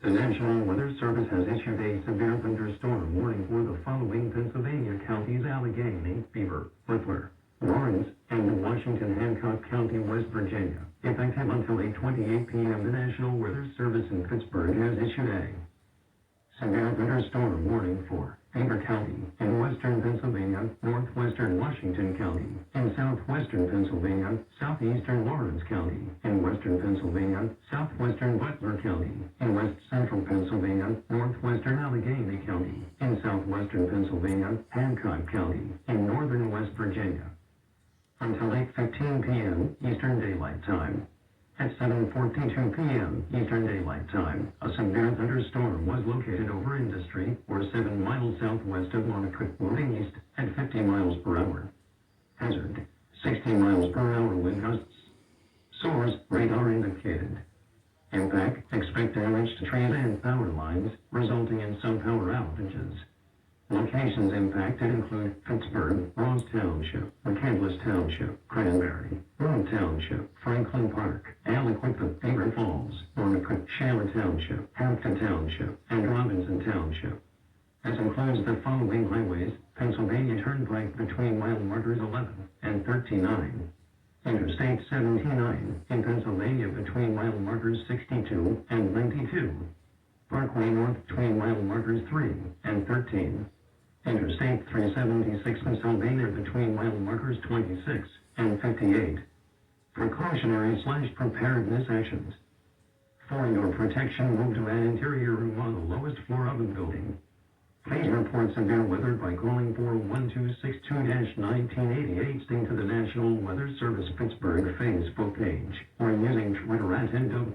The National Weather Service has issued a severe thunderstorm warning for the following Pennsylvania counties: Allegheny, Beaver, Butler, Lawrence, and Washington, Hancock County, West Virginia. Effective until 8:28 p.m., the National Weather Service in Pittsburgh has issued a severe thunderstorm warning for Beaver County in western Pennsylvania, northwestern Washington County, in southwestern Pennsylvania, southeastern Lawrence County, in western Pennsylvania, southwestern Butler County, in west central Pennsylvania, northwestern Allegheny County, in southwestern Pennsylvania, Hancock County, in northern West Virginia. Until 8:15 p.m. Eastern Daylight Time. At 7:42 p.m. Eastern Daylight Time, a severe thunderstorm was located over Industry, or 7 miles southwest of Monaco, moving east at 50 miles per hour. Hazard: 60 miles per hour wind gusts. Source: radar indicated. Impact: expect damage to trees and power lines, resulting in some power outages. Locations impacted include Pittsburgh, Ross Township, McCandless Township, Cranberry, Rome Township, Franklin Park, Aliquippa, Beaver Falls, Monaco, Shaler Township, Hampton Township, and Robinson Township. This includes the following highways: Pennsylvania Turnpike between mile markers 11 and 39. Interstate 79 in Pennsylvania between mile markers 62 and 92. Parkway North between mile markers 3 and 13. Interstate 376 Pennsylvania between mile markers 26 and 58. Precautionary/preparedness actions. For your protection, move to an interior room on the lowest floor of the building. Please report severe weather by calling 41262-1988 to the National Weather Service Pittsburgh Facebook page, or using Twitter at NW.